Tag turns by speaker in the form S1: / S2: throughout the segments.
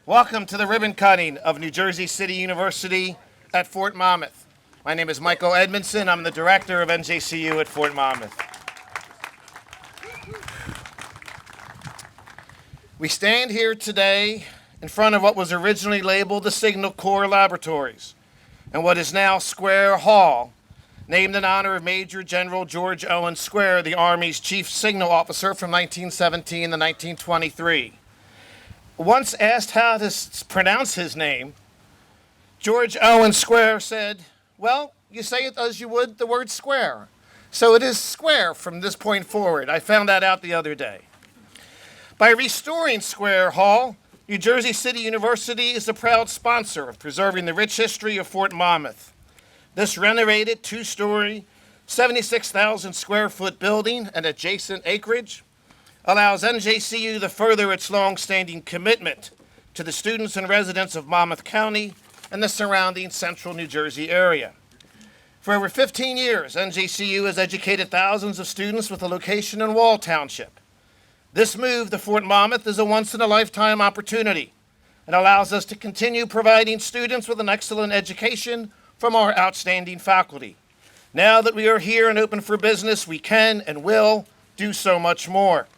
S1: Welcome to the ribbon cutting of New Jersey City University at Fort Monmouth. My name is Michael Edmondson. I'm the director of NJCU at Fort Monmouth. We stand here today in front of what was originally labeled the Signal Corps Laboratories and what is now Square Hall, named in honor of Major General George Owen Square, the Army's chief signal officer from 1917 to 1923. Once asked how to pronounce his name, George Owen Square said, well, you say it as you would the word square. So it is square from this point forward. I found that out the other day. By restoring Square Hall, New Jersey City University is a proud sponsor of preserving the rich history of Fort Monmouth. This renovated two-story, 76,000 square foot building and adjacent acreage allows NJCU to further its long-standing commitment to the students and residents of Monmouth County and the surrounding central New Jersey area. For over 15 years, NJCU has educated thousands of students with a location in Wall Township. This move to Fort Monmouth is a once-in-a-lifetime opportunity and allows us to continue providing students with an excellent education from our outstanding faculty. Now that we are here and open for business, we can and will do so much more.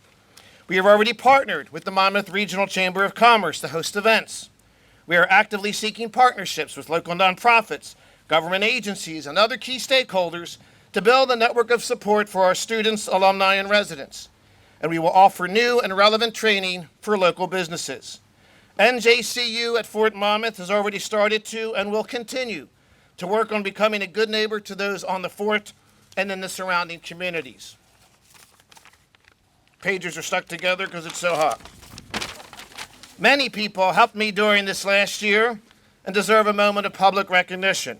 S1: We have already partnered with the Monmouth Regional Chamber of Commerce to host events. We are actively seeking partnerships with local nonprofits, government agencies, and other key stakeholders to build a network of support for our students, alumni, and residents. And we will offer new and relevant training for local businesses. NJCU at Fort Monmouth has already started to and will continue to work on becoming a good neighbor to those on the fort and in the surrounding communities. Pages are stuck together because it's so hot. Many people helped me during this last year and deserve a moment of public recognition.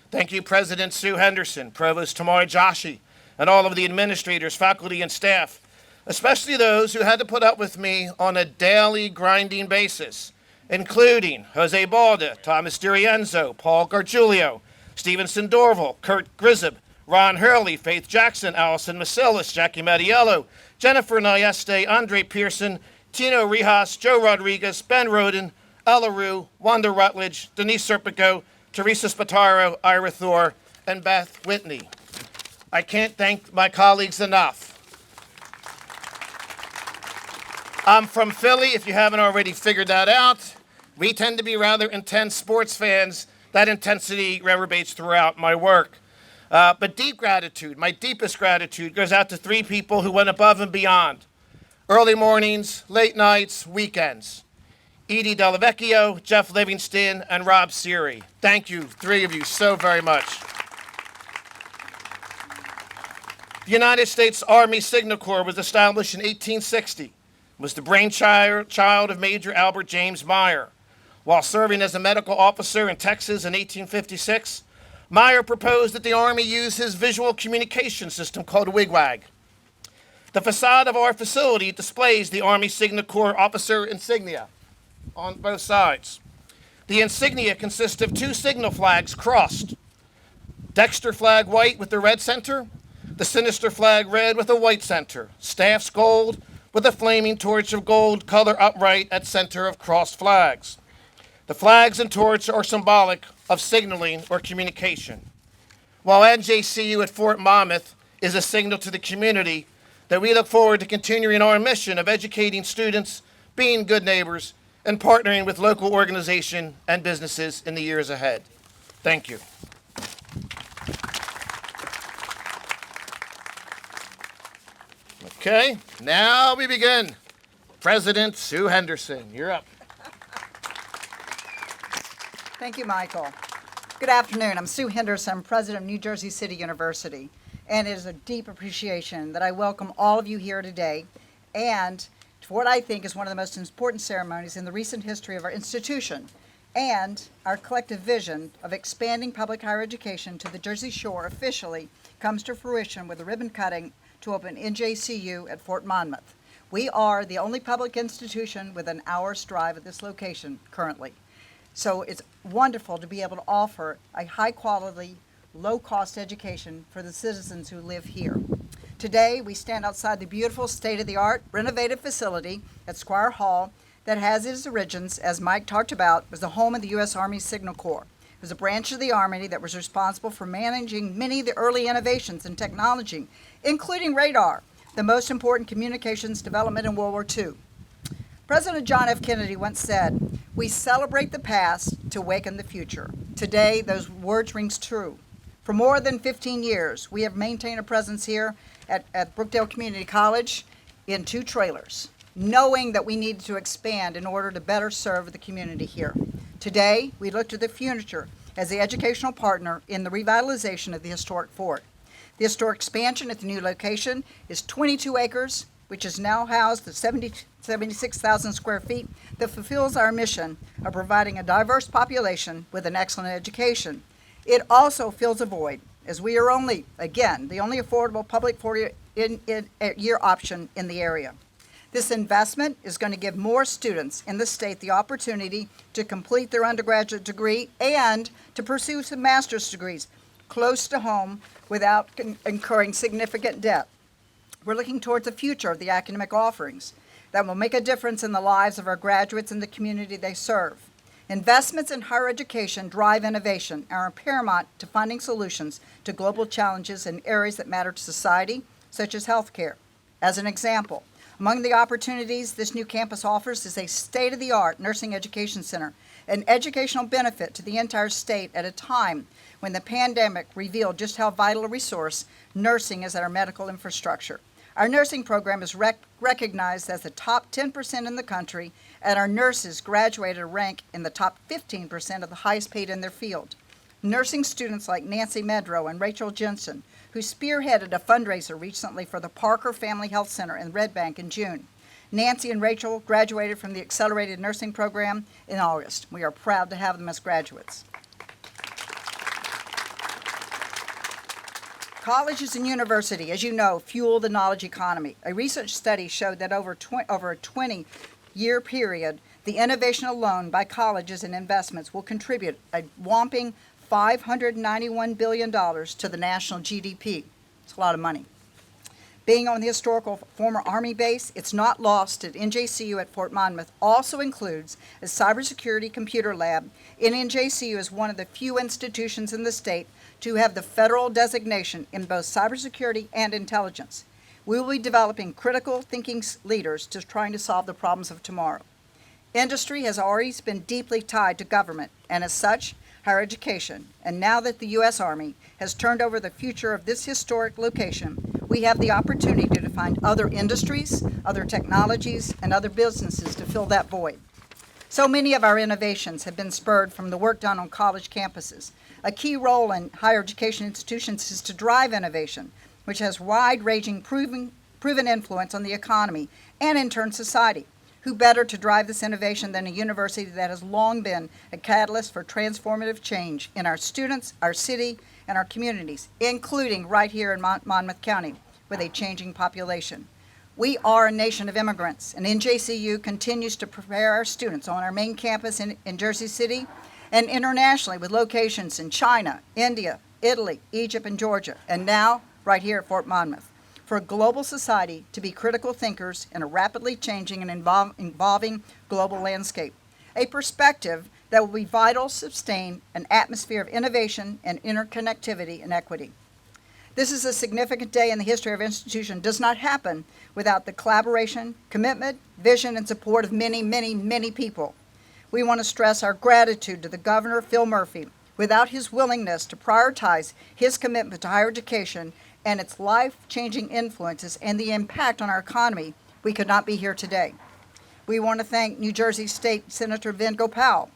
S1: Thank you, President Sue Henderson, Provost Tamar Joshi, and all of the administrators, faculty, and staff, especially those who had to put up with me on a daily grinding basis, including Jose Balda, Thomas DiRienzo, Paul Gargiulio, Stevenson Dorval, Kurt Grizab, Ron Hurley, Faith Jackson, Allison Macilis, Jackie Mattiello, Jennifer Nayeste, Andre Pearson, Tino Rijas, Joe Rodriguez, Ben Roden, Ella Rue, Wanda Rutledge, Denise Serpico, Teresa Spataro, Ira Thor, and Beth Whitney. I can't thank my colleagues enough. I'm from Philly, if you haven't already figured that out. We tend to be rather intense sports fans. That intensity reverberates throughout my work. But deep gratitude, my deepest gratitude, goes out to three people who went above and beyond. Early mornings, late nights, weekends. Edie Delavecchio, Jeff Livingston, and Rob Siri. Thank you, three of you, so very much. The United States Army Signal Corps was established in 1860. It was the brainchild of Major Albert James Meyer. While serving as a medical officer in Texas in 1856, Meyer proposed that the Army use his visual communication system called a wigwag. The facade of our facility displays the Army Signal Corps officer insignia on both sides. The insignia consists of two signal flags crossed. Dexter flag white with the red center, the sinister flag red with a white center, staffs gold with a flaming torch of gold color upright at center of crossed flags. The flags and torch are symbolic of signaling or communication. While NJCU at Fort Monmouth is a signal to the community that we look forward to continuing our mission of educating students, being good neighbors, and partnering with local organizations and businesses in the years ahead. Thank you. Okay, now we begin. President Sue Henderson, you're up.
S2: Thank you, Michael. Good afternoon. I'm Sue Henderson, president of New Jersey City University, and it is a deep appreciation that I welcome all of you here today and to what I think is one of the most important ceremonies in the recent history of our institution and our collective vision of expanding public higher education to the Jersey Shore officially comes to fruition with the ribbon cutting to open NJCU at Fort Monmouth. We are the only public institution with an hour's drive at this location currently. So it's wonderful to be able to offer a high-quality, low-cost education for the citizens who live here. Today, we stand outside the beautiful state-of-the-art renovated facility at Squire Hall that has its origins, as Mike talked about, was the home of the U.S. Army Signal Corps. It was a branch of the Army that was responsible for managing many of the early innovations in technology, including radar, the most important communications development in World War II. President John F. Kennedy once said, "We celebrate the past to awaken the future." Today, those words rings true. For more than 15 years, we have maintained a presence here at Brookdale Community College in 2 trailers, knowing that we needed to expand in order to better serve the community here. Today, we look to the future as the educational partner in the revitalization of the historic fort. The historic expansion at the new location is 22 acres, which is now housed at 76,000 square feet, that fulfills our mission of providing a diverse population with an excellent education. It also fills a void, as we are only, again, the only affordable public 4-year option in the area. This investment is going to give more students in the state the opportunity to complete their undergraduate degree and to pursue some master's degrees close to home without incurring significant debt. We're looking towards the future of the academic offerings that will make a difference in the lives of our graduates and the community they serve. Investments in higher education drive innovation and are paramount to finding solutions to global challenges in areas that matter to society, such as healthcare. As an example, among the opportunities this new campus offers is a state-of-the-art nursing education center, an educational benefit to the entire state at a time when the pandemic revealed just how vital a resource nursing is in our medical infrastructure. Our nursing program is recognized as the top 10% in the country, and our nurses graduate at a rank in the top 15% of the highest paid in their field. Nursing students like Nancy Medrow and Rachel Jensen, who spearheaded a fundraiser recently for the Parker Family Health Center in Red Bank in June. Nancy and Rachel graduated from the Accelerated Nursing Program in August. We are proud to have them as graduates. Colleges and university, as you know, fuel the knowledge economy. A recent study showed that over a 20-year period, the innovation alone by colleges and investments will contribute a whopping $591 billion to the national GDP. It's a lot of money. Being on the historical former Army base, it's not lost that NJCU at Fort Monmouth also includes a cybersecurity computer lab, and NJCU is one of the few institutions in the state to have the federal designation in both cybersecurity and intelligence. We will be developing critical thinking leaders to trying to solve the problems of tomorrow. Industry has always been deeply tied to government, and as such, higher education. And now that the U.S. Army has turned over the future of this historic location, we have the opportunity to find other industries, other technologies, and other businesses to fill that void. So many of our innovations have been spurred from the work done on college campuses. A key role in higher education institutions is to drive innovation, which has wide-ranging proven influence on the economy and, in turn, society. Who better to drive this innovation than a university that has long been a catalyst for transformative change in our students, our city, and our communities, including right here in Monmouth County with a changing population. We are a nation of immigrants, and NJCU continues to prepare our students on our main campus in Jersey City and internationally with locations in China, India, Italy, Egypt, and Georgia, and now right here at Fort Monmouth, for a global society to be critical thinkers in a rapidly changing and evolving global landscape. A perspective that will be vital to sustain an atmosphere of innovation and interconnectivity and equity. This is a significant day in the history of our institution. It does not happen without the collaboration, commitment, vision, and support of many, many, many people. We want to stress our gratitude to the Governor, Phil Murphy. Without his willingness to prioritize his commitment to higher education and its life-changing influences and the impact on our economy, we could not be here today. We want to thank New Jersey State Senator Vin Gopal,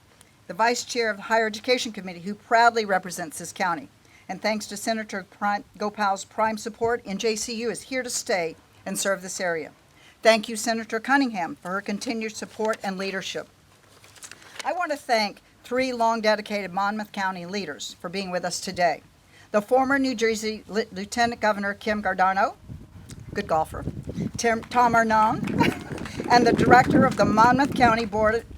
S2: the Vice Chair of the Higher Education Committee, who proudly represents this county. And thanks to Senator Gopal's prime support, NJCU is here to stay and serve this area. Thank you, Senator Cunningham, for her continued support and leadership. I want to thank 3 long-dedicated Monmouth County leaders for being with us today. The former New Jersey Lieutenant Governor Kim Giordano, good golfer, Tom Arnon, and the Director of the Monmouth County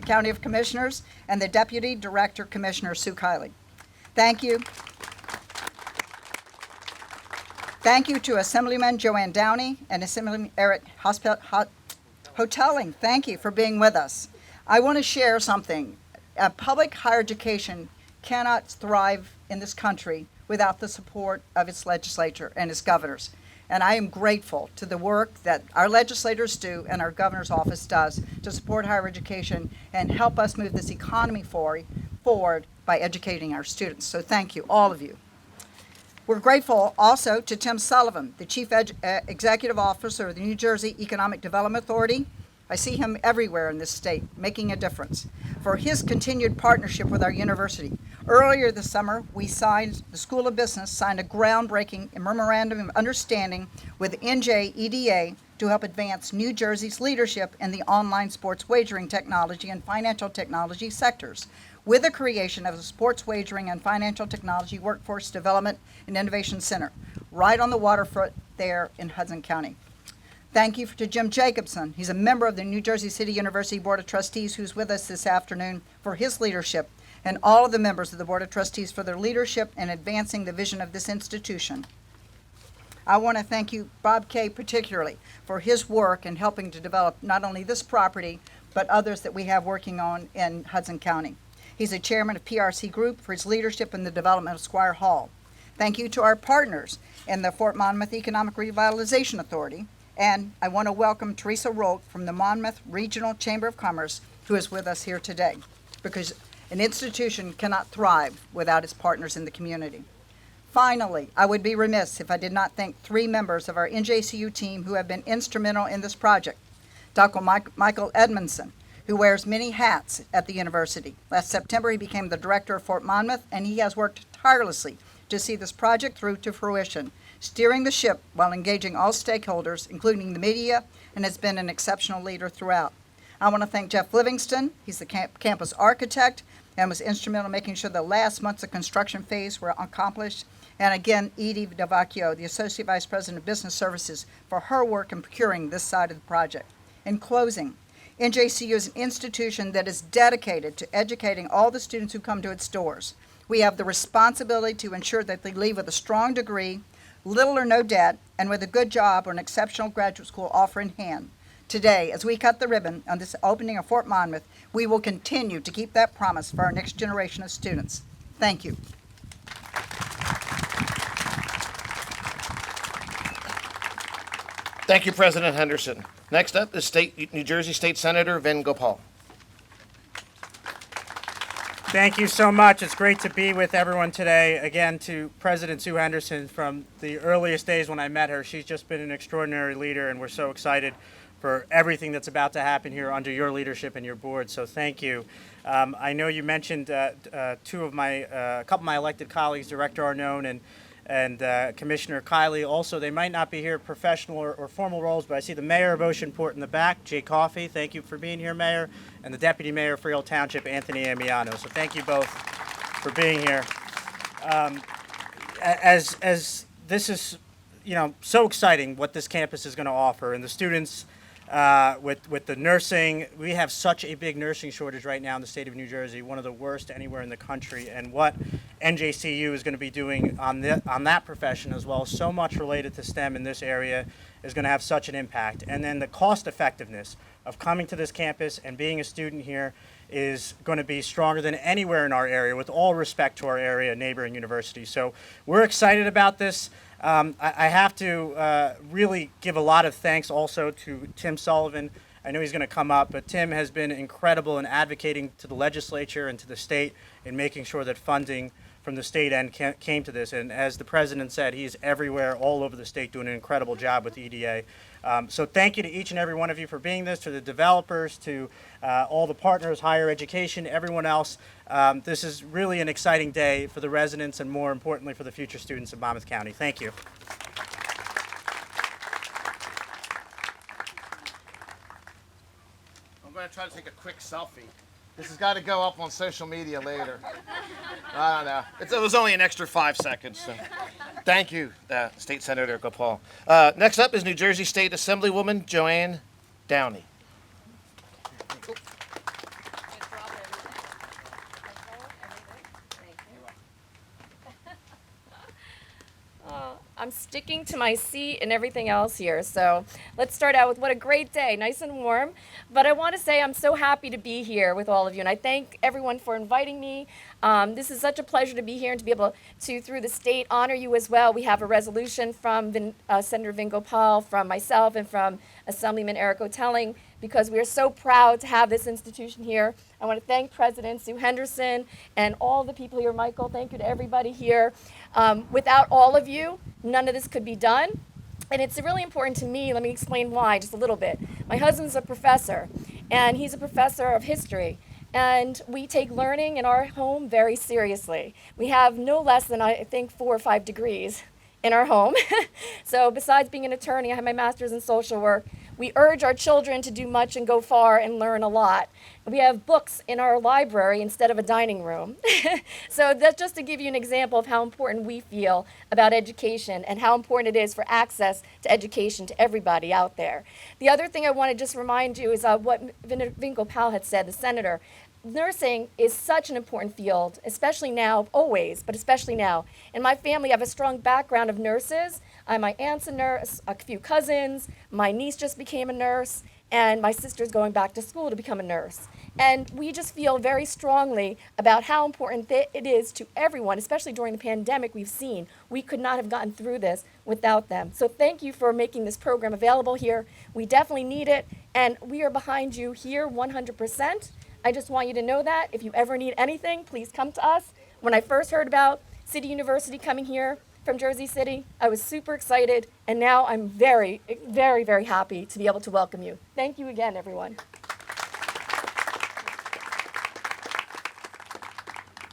S2: County of Commissioners and the Deputy Director Commissioner Sue Kiley. Thank you. Thank you to Assemblyman Joanne Downey and Assemblyman Eric Hoteling. Thank you for being with us. I want to share something. Public higher education cannot thrive in this country without the support of its legislature and its governors. And I am grateful to the work that our legislators do and our governor's office does to support higher education and help us move this economy forward by educating our students. So thank you, all of you. We're grateful also to Tim Sullivan, the Chief Executive Officer of the New Jersey Economic Development Authority. I see him everywhere in this state, making a difference, for his continued partnership with our university. Earlier this summer, the School of Business signed a groundbreaking memorandum of understanding with NJEDA to help advance New Jersey's leadership in the online sports wagering technology and financial technology sectors, with the creation of a sports wagering and financial technology workforce development and innovation center right on the waterfront there in Hudson County. Thank you to Jim Jacobson. He's a member of the New Jersey City University Board of Trustees who's with us this afternoon, for his leadership, and all of the members of the Board of Trustees for their leadership in advancing the vision of this institution. I want to thank you, Bob Kay, particularly for his work in helping to develop not only this property, but others that we have working on in Hudson County. He's a chairman of PRC Group for his leadership in the development of Squire Hall. Thank you to our partners in the Fort Monmouth Economic Revitalization Authority. And I want to welcome Teresa Rolk from the Monmouth Regional Chamber of Commerce, who is with us here today, because an institution cannot thrive without its partners in the community. Finally, I would be remiss if I did not thank 3 members of our NJCU team who have been instrumental in this project. Dr. Michael Edmondson, who wears many hats at the university. Last September, he became the director of Fort Monmouth, and he has worked tirelessly to see this project through to fruition, steering the ship while engaging all stakeholders, including the media, and has been an exceptional leader throughout. I want to thank Jeff Livingston. He's the campus architect and was instrumental in making sure the last months of construction phase were accomplished. And again, Edie Davacchio, the Associate Vice President of Business Services, for her work in procuring this side of the project. In closing, NJCU is an institution that is dedicated to educating all the students who come to its doors. We have the responsibility to ensure that they leave with a strong degree, little or no debt, and with a good job or an exceptional graduate school offer in hand. Today, as we cut the ribbon on this opening of Fort Monmouth, we will continue to keep that promise for our next generation of students. Thank you.
S1: Thank you, President Henderson. Next up is New Jersey State Senator Vin Gopal.
S3: Thank you so much. It's great to be with everyone today. Again, to President Sue Henderson, from the earliest days when I met her, she's just been an extraordinary leader, and we're so excited for everything that's about to happen here under your leadership and your board. So thank you. I know you mentioned a couple of my elected colleagues, Director Arnone and Commissioner Kiley. Also, they might not be here professional or formal roles, but I see the Mayor of Oceanport in the back, Jay Coffey. Thank you for being here, Mayor. And the Deputy Mayor of Freehold Township, Anthony Amiano. So thank you both for being here. As this is, so exciting what this campus is going to offer, and the students with the nursing. We have such a big nursing shortage right now in the state of New Jersey, one of the worst anywhere in the country, and what NJCU is going to be doing on that profession as well, so much related to STEM in this area, is going to have such an impact. And then the cost effectiveness of coming to this campus and being a student here is going to be stronger than anywhere in our area, with all respect to our area neighboring universities. So we're excited about this. I have to really give a lot of thanks also to Tim Sullivan. I know he's going to come up, but Tim has been incredible in advocating to the legislature and to the state in making sure that funding from the state end came to this. And as the president said, he's everywhere, all over the state, doing an incredible job with EDA. So thank you to each and every one of you for being this, to the developers, to all the partners, higher education, everyone else. This is really an exciting day for the residents and, more importantly, for the future students of Monmouth County. Thank you.
S1: I'm going to try to take a quick selfie. This has got to go up on social media later. I don't know. It was only an extra 5 seconds. So. Thank you, State Senator Gopal. Next up is New Jersey State Assemblywoman Joanne Downey.
S4: I'm I'm sticking to my seat and everything else here. So let's start out with what a great day, nice and warm. But I want to say I'm so happy to be here with all of you, and I thank everyone for inviting me. This is such a pleasure to be here and to be able to, through the state, honor you as well. We have a resolution from Senator Vin Gopal, from myself, and from Assemblyman Eric Otelling, because we are so proud to have this institution here. I want to thank President Sue Henderson and all the people here. Michael, thank you to everybody here. Without all of you, none of this could be done. And it's really important to me. Let me explain why just a little bit. My husband's a professor, and he's a professor of history. And we take learning in our home very seriously. We have no less than, I think, 4 or 5 degrees in our home. So besides being an attorney, I have my master's in social work. We urge our children to do much and go far and learn a lot. We have books in our library instead of a dining room. So that's just to give you an example of how important we feel about education and how important it is for access to education to everybody out there. The other thing I want to just remind you is what Vin Gopal had said, the senator. Nursing is such an important field, especially now, always, but especially now. In my family, I have a strong background of nurses. My aunt's a nurse, a few cousins, my niece just became a nurse, and my sister's going back to school to become a nurse. And we just feel very strongly about how important it is to everyone, especially during the pandemic we've seen. We could not have gotten through this without them. So thank you for making this program available here. We definitely need it, and we are behind you here 100%. I just want you to know that. If you ever need anything, please come to us. When I first heard about City University coming here from Jersey City, I was super excited, and now I'm very, very, very happy to be able to welcome you. Thank you again, everyone.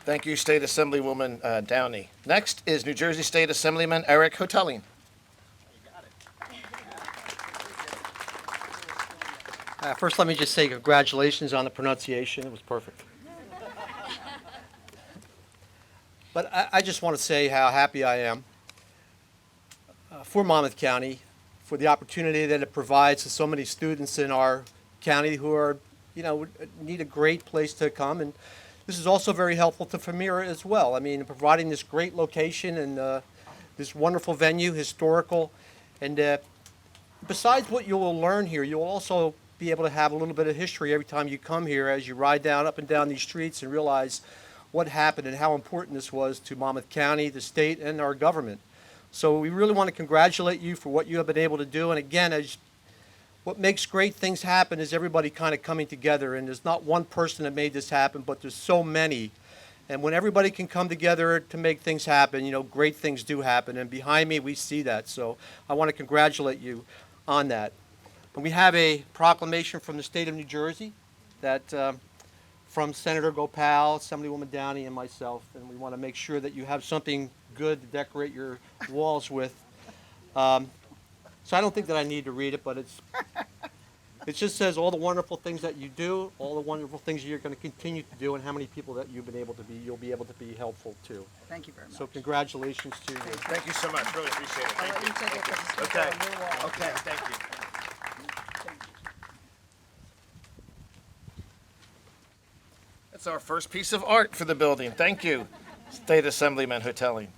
S1: Thank you, State Assemblywoman Downey. Next is New Jersey State Assemblyman Eric Otelling.
S5: First, let me just say congratulations on the pronunciation. It was perfect. But I just want to say how happy I am for Monmouth County, for the opportunity that it provides to so many students in our county who are, need a great place to come. And this is also very helpful to Famira as well. I mean, providing this great location and this wonderful venue, historical. And besides what you will learn here, you'll also be able to have a little bit of history every time you come here as you ride up and down these streets and realize what happened and how important this was to Monmouth County, the state, and our government. So we really want to congratulate you for what you have been able to do. And again, what makes great things happen is everybody kind of coming together. And there's not one person that made this happen, but there's so many. And when everybody can come together to make things happen, great things do happen. And behind me, we see that. So I want to congratulate you on that. And we have a proclamation from the state of New Jersey that from Senator Gopal, Assemblywoman Downey, and myself, and we want to make sure that you have something good to decorate your walls with. So I don't think that I need to read it, but it just says all the wonderful things that you do, all the wonderful things you're going to continue to do, and how many people that you'll be able to be helpful to.
S2: Thank you very much.
S5: So congratulations to you.
S1: Thank you so much. Really appreciate it.
S2: I'll let you take it to the speaker on your wall.
S1: Okay, thank you. That's our first piece of art for the building. Thank you, State Assemblyman Otelling.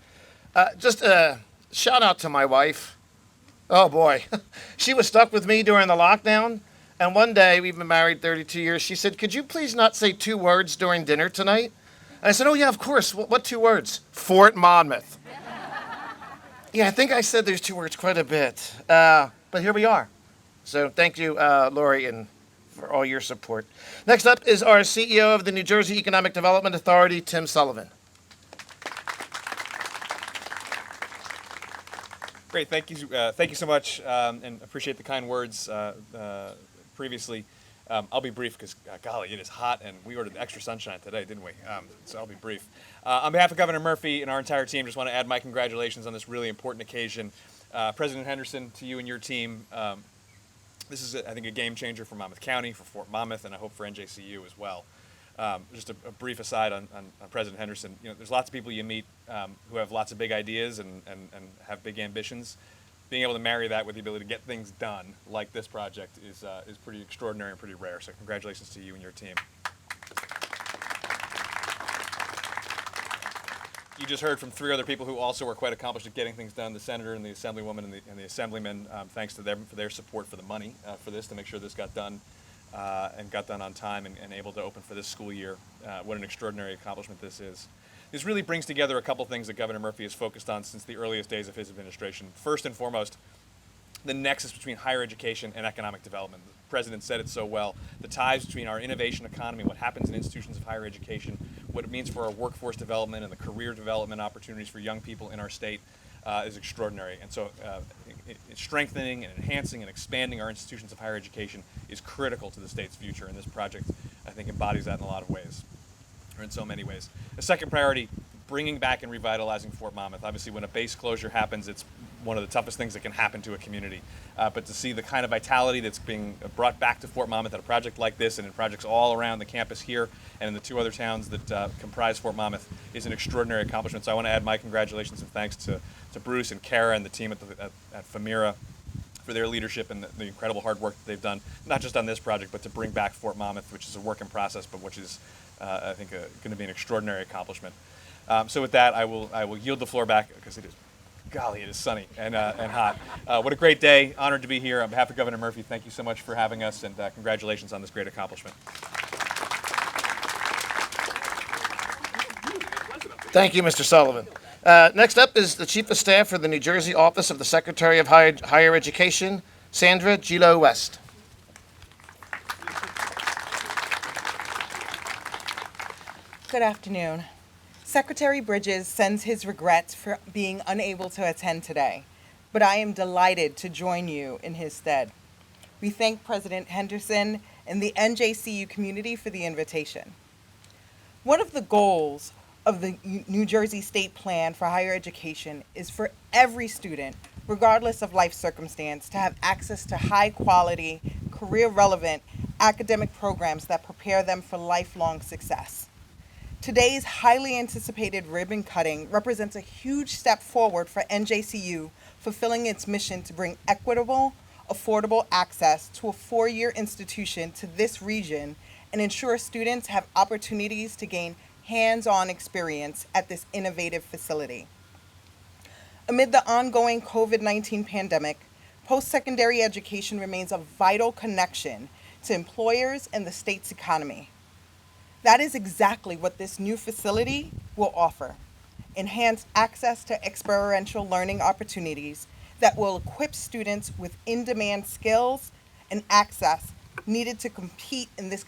S1: Just a shout out to my wife. Oh boy, she was stuck with me during the lockdown. And one day, we've been married 32 years, she said, "Could you please not say 2 words during dinner tonight?" And I said, "Oh yeah, of course. What 2 words? Fort Monmouth." Yeah, I think I said those 2 words quite a bit. But here we are. So thank you, Lori, and for all your support. Next up is our CEO of the New Jersey Economic Development Authority, Tim Sullivan.
S6: Great, thank you so much, and appreciate the kind words previously. I'll be brief because, golly, it is hot, and we ordered extra sunshine today, didn't we? So I'll be brief. On behalf of Governor Murphy and our entire team, just want to add my congratulations on this really important occasion. President Henderson, to you and your team, this is, I think, a game changer for Monmouth County, for Fort Monmouth, and I hope for NJCU as well. Just a brief aside on President Henderson. There's lots of people you meet who have lots of big ideas and have big ambitions. Being able to marry that with the ability to get things done, like this project, is pretty extraordinary and pretty rare. So congratulations to you and your team. You just heard from three other people who also were quite accomplished at getting things done, the senator and the assemblywoman and the assemblyman. Thanks to them for their support for the money for this to make sure this got done and got done on time and able to open for this school year. What an extraordinary accomplishment this is. This really brings together a couple things that Governor Murphy has focused on since the earliest days of his administration. First and foremost, the nexus between higher education and economic development. The president said it so well. The ties between our innovation economy, what happens in institutions of higher education, what it means for our workforce development and the career development opportunities for young people in our state is extraordinary. And so strengthening and enhancing and expanding our institutions of higher education is critical to the state's future. And this project, I think, embodies that in a lot of ways, or in so many ways. A second priority, bringing back and revitalizing Fort Monmouth. Obviously, when a base closure happens, it's one of the toughest things that can happen to a community. But to see the kind of vitality that's being brought back to Fort Monmouth at a project like this and in projects all around the campus here and in the two other towns that comprise Fort Monmouth is an extraordinary accomplishment. So I want to add my congratulations and thanks to Bruce and Kara and the team at FAMIRA for their leadership and the incredible hard work that they've done, not just on this project, but to bring back Fort Monmouth, which is a work in process, but which is, I think, going to be an extraordinary accomplishment. So with that, I will yield the floor back because it is sunny and hot. What a great day. Honored to be here. On behalf of Governor Murphy, thank you so much for having us, and congratulations on this great accomplishment.
S1: Thank you, Mr. Sullivan. Next up is the Chief of Staff for the New Jersey Office of the Secretary of Higher Education, Sandra Gilo West.
S7: Good afternoon. Secretary Bridges sends his regrets for being unable to attend today, but I am delighted to join you in his stead. We thank President Henderson and the NJCU community for the invitation. One of the goals of the New Jersey State Plan for Higher Education is for every student, regardless of life circumstance, to have access to high-quality, career-relevant academic programs that prepare them for lifelong success. Today's highly anticipated ribbon cutting represents a huge step forward for NJCU, fulfilling its mission to bring equitable, affordable access to a four-year institution to this region and ensure students have opportunities to gain hands-on experience at this innovative facility. Amid the ongoing COVID-19 pandemic, post-secondary education remains a vital connection to employers and the state's economy. That is exactly what this new facility will offer: enhanced access to experiential learning opportunities that will equip students with in-demand skills and access needed to compete in this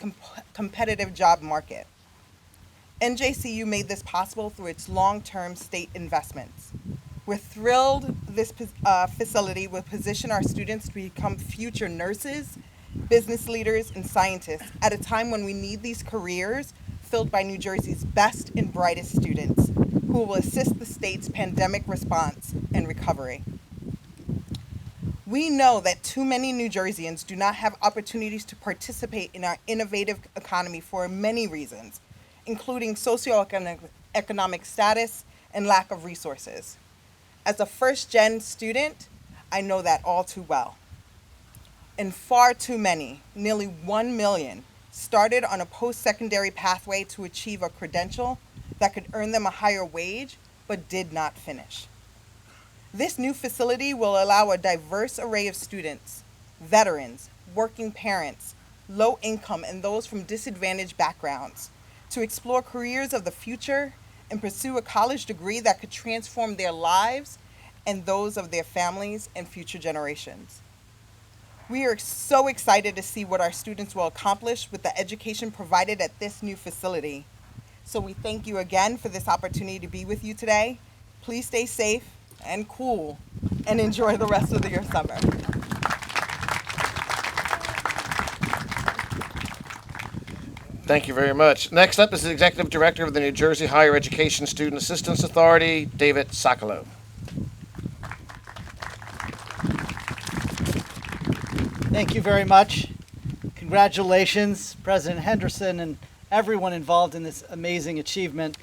S7: competitive job market. NJCU made this possible through its long-term state investments. We're thrilled this facility will position our students to become future nurses, business leaders, and scientists at a time when we need these careers filled by New Jersey's best and brightest students who will assist the state's pandemic response and recovery. We know that too many New Jerseyans do not have opportunities to participate in our innovative economy for many reasons, including socioeconomic status and lack of resources. As a first-gen student, I know that all too well. And far too many, nearly 1 million, started on a post-secondary pathway to achieve a credential that could earn them a higher wage, but did not finish. This new facility will allow a diverse array of students, veterans, working parents, low income, and those from disadvantaged backgrounds to explore careers of the future and pursue a college degree that could transform their lives and those of their families and future generations. We are so excited to see what our students will accomplish with the education provided at this new facility. So we thank you again for this opportunity to be with you today. Please stay safe and cool and enjoy the rest of your summer.
S1: Thank you very much. Next up is the Executive Director of the New Jersey Higher Education Student Assistance Authority, David Sachalow.
S8: Thank you very much. Congratulations, President Henderson and everyone involved in this amazing achievement.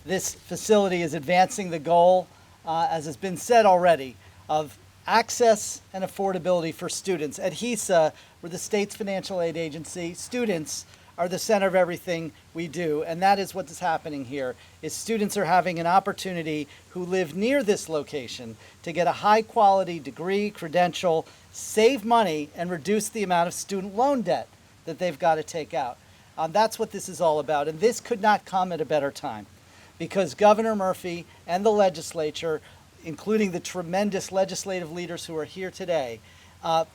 S8: This facility is advancing the goal, as has been said already, of access and affordability for students. At HESA, we're the state's financial aid agency. Students are the center of everything we do, and that is what is happening here, is students are having an opportunity who live near this location to get a high-quality degree, credential, save money, and reduce the amount of student loan debt that they've got to take out. That's what this is all about, and this could not come at a better time, because Governor Murphy and the legislature, including the tremendous legislative leaders who are here today,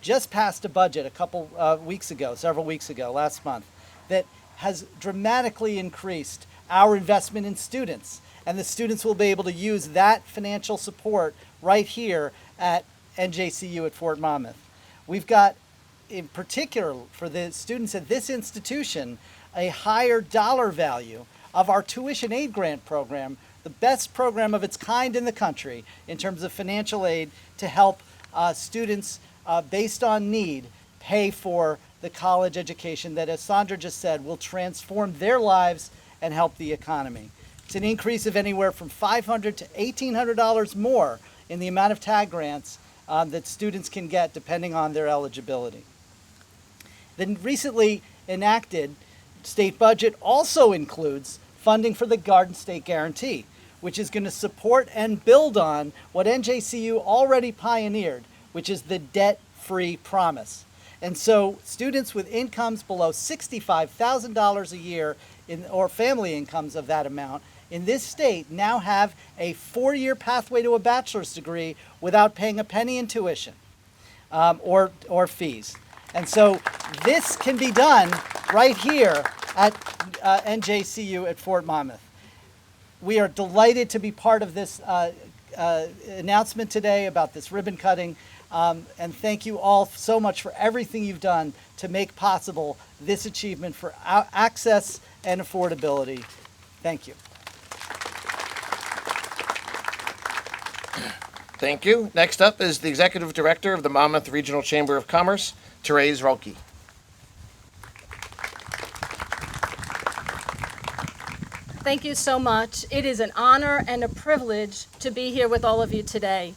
S8: just passed a budget several weeks ago, last month, that has dramatically increased our investment in students. And the students will be able to use that financial support right here at NJCU at Fort Monmouth. We've got, in particular, for the students at this institution, a higher dollar value of our tuition aid grant program, the best program of its kind in the country in terms of financial aid to help students based on need pay for the college education that, as Sandra just said, will transform their lives and help the economy. It's an increase of anywhere from $500 to $1,800 more in the amount of TAG grants that students can get depending on their eligibility. The recently enacted state budget also includes funding for the Garden State Guarantee, which is going to support and build on what NJCU already pioneered, which is the debt-free promise. And so students with incomes below $65,000 a year or family incomes of that amount in this state now have a 4-year pathway to a bachelor's degree without paying a penny in tuition or fees. And so this can be done right here at NJCU at Fort Monmouth. We are delighted to be part of this announcement today about this ribbon cutting. And thank you all so much for everything you've done to make possible this achievement for access and affordability. Thank you.
S1: Thank you. Next up is the Executive Director of the Monmouth Regional Chamber of Commerce, Therese Rolke.
S9: Thank you so much. It is an honor and a privilege to be here with all of you today.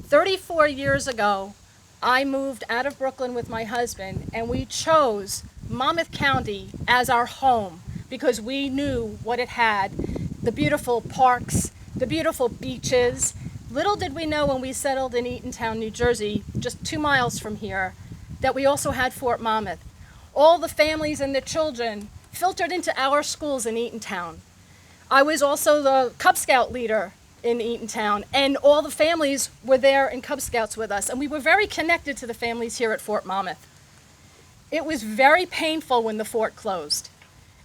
S9: 34 years ago, I moved out of Brooklyn with my husband, and we chose Monmouth County as our home because we knew what it had, the beautiful parks, the beautiful beaches. Little did we know when we settled in Eatontown, New Jersey, just 2 miles from here, that we also had Fort Monmouth. All the families and the children filtered into our schools in Eatontown. I was also the Cub Scout leader in Eatontown, and all the families were there in Cub Scouts with us, and we were very connected to the families here at Fort Monmouth. It was very painful when the fort closed.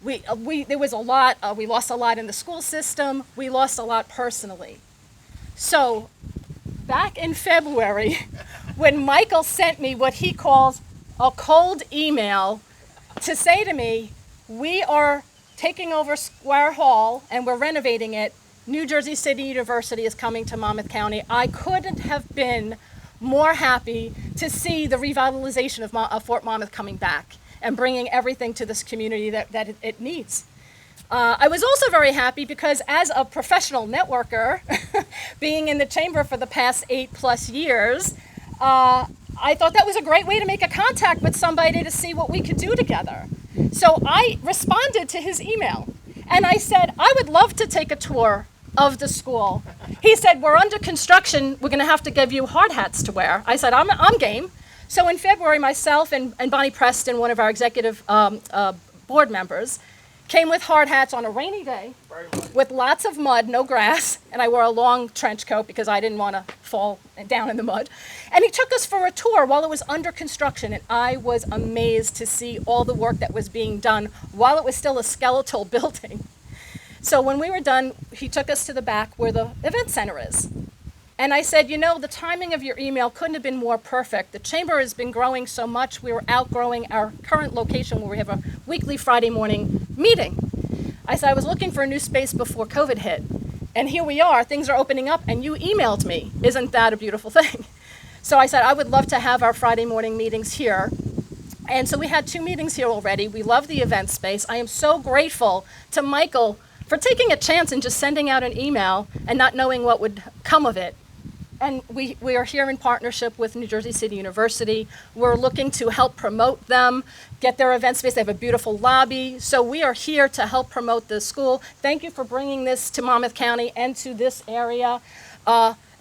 S9: There was a lot, we lost a lot in the school system, we lost a lot personally. So back in February, when Michael sent me what he calls a cold email to say to me, we are taking over Square Hall and we're renovating it, New Jersey City University is coming to Monmouth County, I couldn't have been more happy to see the revitalization of Fort Monmouth coming back and bringing everything to this community that it needs. I was also very happy because as a professional networker, being in the chamber for the past 8+ years, I thought that was a great way to make a contact with somebody to see what we could do together. So I responded to his email and I said, I would love to take a tour of the school. He said, we're under construction, we're gonna have to give you hard hats to wear. I said, I'm game. So in February, myself and Bonnie Preston, one of our executive board members, came with hard hats on a rainy day with lots of mud, no grass, and I wore a long trench coat because I didn't want to fall down in the mud. And he took us for a tour while it was under construction, and I was amazed to see all the work that was being done while it was still a skeletal building. So when we were done, he took us to the back where the event center is. And I said, you know, the timing of your email couldn't have been more perfect. The chamber has been growing so much, we were outgrowing our current location where we have a weekly Friday morning meeting. I said, I was looking for a new space before COVID hit. And here we are, things are opening up, and you emailed me. Isn't that a beautiful thing? So I said, I would love to have our Friday morning meetings here. And so we had 2 meetings here already. We love the event space. I am so grateful to Michael for taking a chance and just sending out an email and not knowing what would come of it. and we are here in partnership with New Jersey City University. We're looking to help promote them, get their event space. They have a beautiful lobby. So we are here to help promote the school. Thank you for bringing this to Monmouth County and to this area.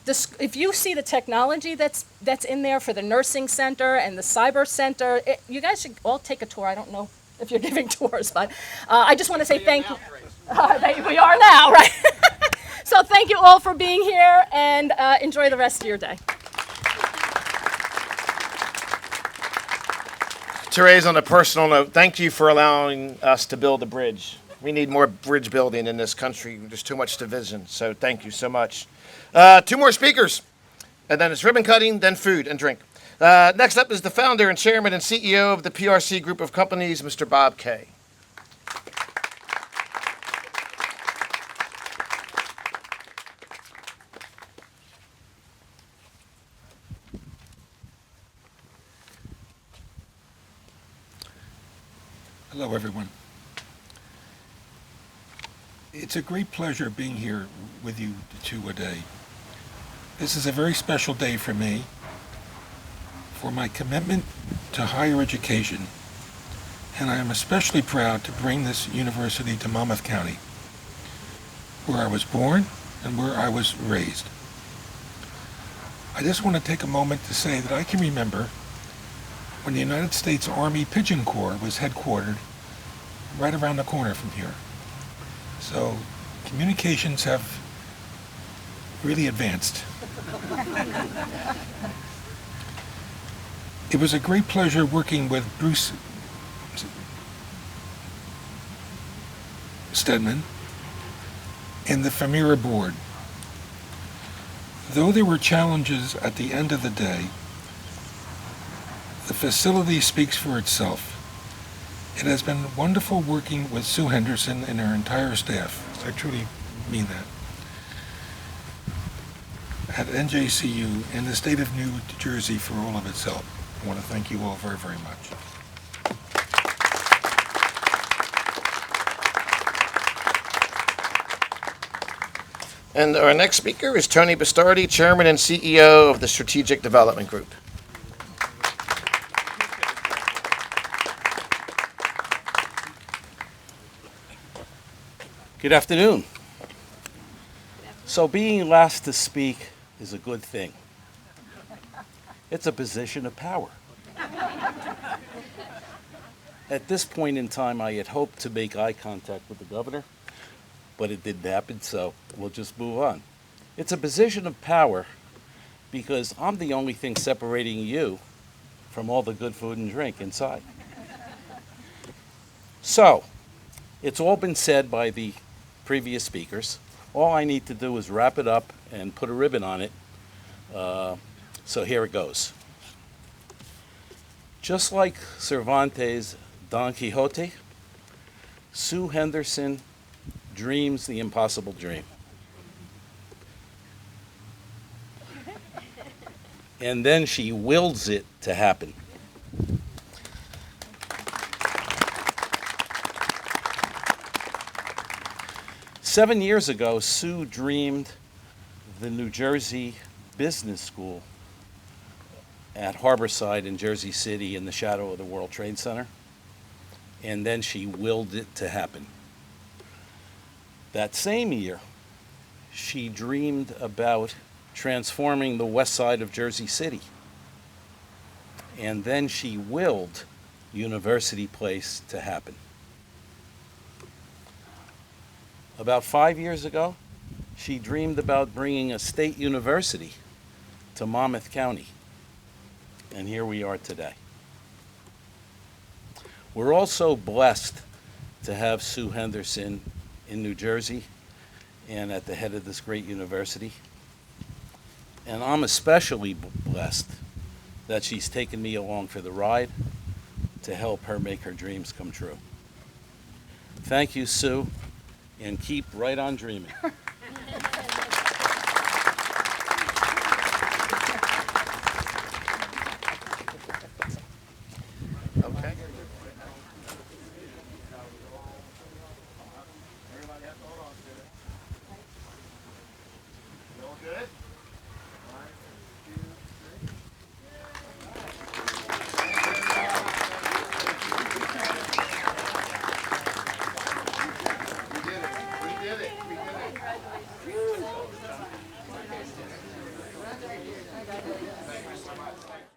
S9: If you see the technology that's in there for the nursing center and the cyber center, you guys should all take a tour. I don't know if you're giving tours, but I just want to say thank you. We are now, right? So thank you all for being here, and enjoy the rest of your day.
S1: Therese, on a personal note, thank you for allowing us to build a bridge. We need more bridge building in this country. There's too much division, so thank you so much. 2 more speakers, and then it's ribbon cutting, then food and drink. Next up is the founder and chairman and CEO of the PRC Group of Companies, Mr. Bob Kay.
S10: Hello, everyone. It's a great pleasure being here with you two a day. This is a very special day for me, for my commitment to higher education, and I am especially proud to bring this university to Monmouth County, where I was born and where I was raised. I just want to take a moment to say that I can remember when the United States Army Pigeon Corps was headquartered right around the corner from here. So communications have really advanced. It was a great pleasure working with Bruce Stedman and the Famira board. Though there were challenges at the end of the day, the facility speaks for itself. It has been wonderful working with Sue Henderson and her entire staff. I truly mean that. At NJCU and the state of New Jersey for all of its help. I want to thank you all very, very much.
S1: And our next speaker is Tony Bastardi, chairman and CEO of the Strategic Development Group.
S11: Good afternoon. So being last to speak is a good thing. It's a position of power. At this point in time, I had hoped to make eye contact with the governor, but it didn't happen, so we'll just move on. It's a position of power because I'm the only thing separating you from all the good food and drink inside. So, it's all been said by the previous speakers. All I need to do is wrap it up and put a ribbon on it. So here it goes. Just like Cervantes' Don Quixote, Sue Henderson dreams the impossible dream. And then she wills it to happen. Seven years ago, Sue dreamed the New Jersey Business School at Harborside in Jersey City in the shadow of the World Trade Center. And then she willed it to happen. That same year, she dreamed about transforming the west side of Jersey City. And then she willed University Place to happen. About 5 years ago, she dreamed about bringing a state university to Monmouth County. And here we are today. We're also blessed to have Sue Henderson in New Jersey and at the head of this great university. And I'm especially blessed that she's taken me along for the ride to help her make her dreams come true. Thank you, Sue, and keep right on dreaming.